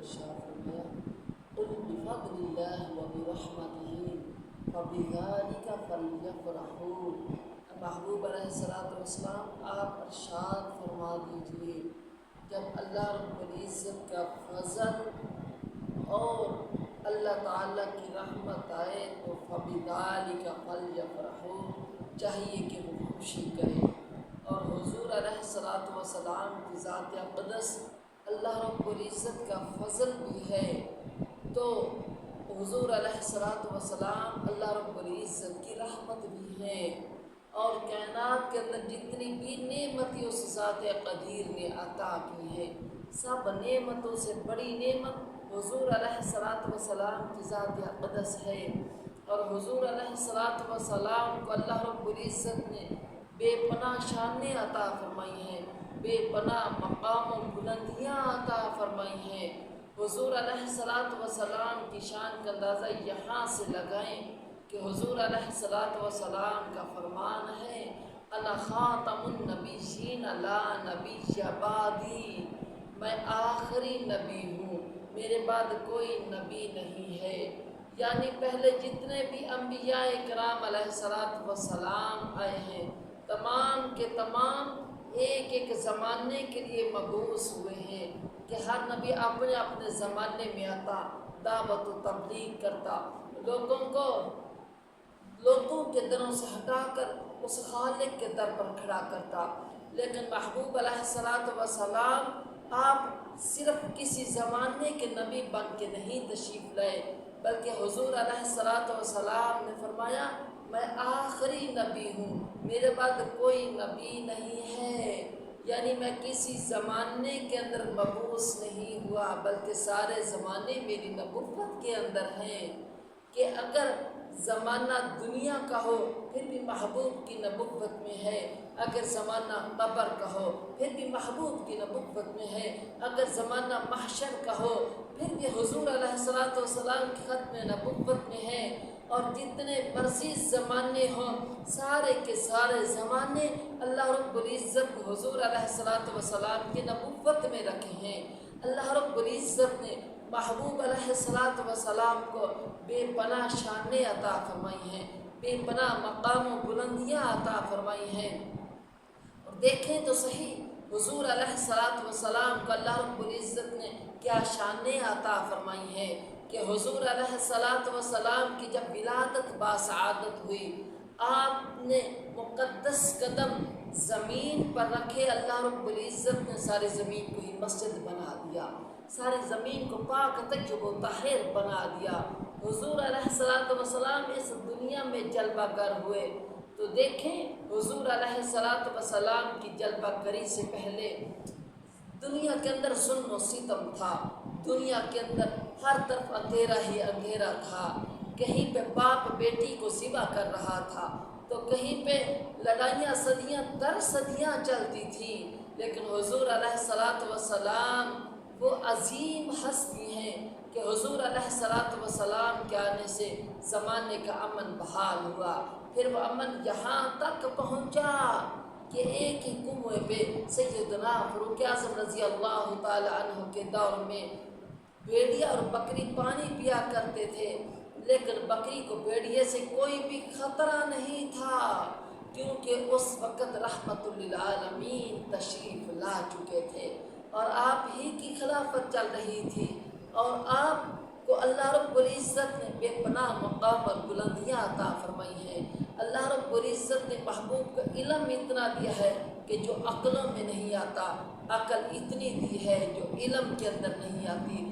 ارشاد فرمایا قل بفضل اللہ وبرحمتہ فبذلک فلیفرحوا۔ محبوب علیہ السلام آپ ارشاد فرما دیجئے جب اللہ رب العزت کا فضل اور اللہ تعالیٰ کی رحمت آئے تو فبذلک فلیفرحوا، چاہیے کہ وہ خوشی کرے۔ اور حضور علیہ السلام کی ذات اقدس اللہ رب العزت کا فضل بھی ہے، تو حضور علیہ السلام اللہ رب العزت کی رحمت بھی ہے، اور کائنات کے اندر جتنی بھی نعمتیں اس ذات قدیر نے عطا کی ہے، سب نعمتوں سے بڑی نعمت حضور علیہ السلام کی ذات اقدس ہے۔ اور حضور علیہ السلام کو اللہ رب العزت نے بے پناہ شانیں عطا فرمائی ہیں، بے پناہ مقام و بلندیاں عطا فرمائی ہیں۔ حضور علیہ السلام کی شان کا اندازہ یہاں سے لگائیں کہ حضور علیہ السلام کا فرمان ہے انا خاتم النبیین لا نبی بعدی، میں آخری نبی ہوں، میرے بعد کوئی نبی نہیں ہے۔ یعنی پہلے جتنے بھی انبیاء کرام علیہ السلام آئے ہیں، تمام کے تمام ایک ایک زمانے کے لیے مبعوث ہوئے ہیں کہ ہر نبی اپنے اپنے زمانے میں آتا، دعوت و تبلیغ کرتا، لوگوں کے دروں سے ہٹا کر اس خالق کے در پر کھڑا کرتا۔ لیکن محبوب علیہ السلام آپ صرف کسی زمانے کے نبی بن کے نہیں تشریف لائے، بلکہ حضور علیہ السلام نے فرمایا میں آخری نبی ہوں، میرے بعد کوئی نبی نہیں ہے۔ یعنی میں کسی زمانے کے اندر مبعوث نہیں ہوا، بلکہ سارے زمانے میری نبوت کے اندر ہیں، کہ اگر زمانہ دنیا کا ہو پھر بھی محبوب کی نبوت میں ہے، اگر زمانہ قبر کا ہو پھر بھی محبوب کی نبوت میں ہے، اگر زمانہ محشر کا ہو پھر بھی حضور علیہ السلام کی ختم نبوت میں ہے، اور جتنے مرضی زمانے ہوں سارے کے سارے زمانے اللہ رب العزت حضور علیہ السلام کی نبوت میں رکھے ہیں۔ اللہ رب العزت نے محبوب علیہ السلام کو بے پناہ شانیں عطا فرمائی ہیں، بے پناہ مقام و بلندیاں عطا فرمائی ہیں۔ اور دیکھیں تو صحیح حضور علیہ السلام کو اللہ رب العزت نے کیا شانیں عطا فرمائی ہیں کہ حضور علیہ السلام کی جب ولادت باسعادت ہوئی، آپ نے مقدس قدم زمین پر رکھے، اللہ رب العزت نے ساری زمین کو ہی مسجد بنا دیا، ساری زمین کو پاک طیب و طاہر بنا دیا۔ حضور علیہ السلام اس دنیا میں جلوہ گر ہوئے، تو دیکھیں حضور علیہ السلام کی جلوہ گری سے پہلے دنیا کے اندر ظلم و ستم تھا، دنیا کے اندر ہر طرف اندھیرا ہی اندھیرا تھا، کہیں پہ باپ بیٹی کو ذبح کر رہا تھا، تو کہیں پہ لڑائیاں صدیاں در صدیاں چلتی تھیں، لیکن حضور علیہ السلام وہ عظیم ہستی ہیں کہ حضور علیہ السلام کے آنے سے زمانے کا امن بحال ہوا۔ پھر وہ امن یہاں تک پہنچا کہ ایک ہی کنویں پہ سیدنا فاروق اعظم رضی اللہ تعالی عنہ کے دور میں بھیڑیا اور بکری پانی پیا کرتے تھے، لیکن بکری کو بھیڑیے سے کوئی بھی خطرہ نہیں تھا، کیونکہ اس وقت رحمت للعالمین تشریف لا چکے تھے اور آپ ہی کی خلافت چل رہی تھی، اور آپ کو اللہ رب العزت نے بے پناہ مقام اور بلندیاں عطا فرمائی ہیں۔ اللہ رب العزت نے محبوب کا علم اتنا دیا ہے کہ جو عقلوں میں نہیں آتا، عقل اتنی دی ہے جو علم کے اندر نہیں آتی۔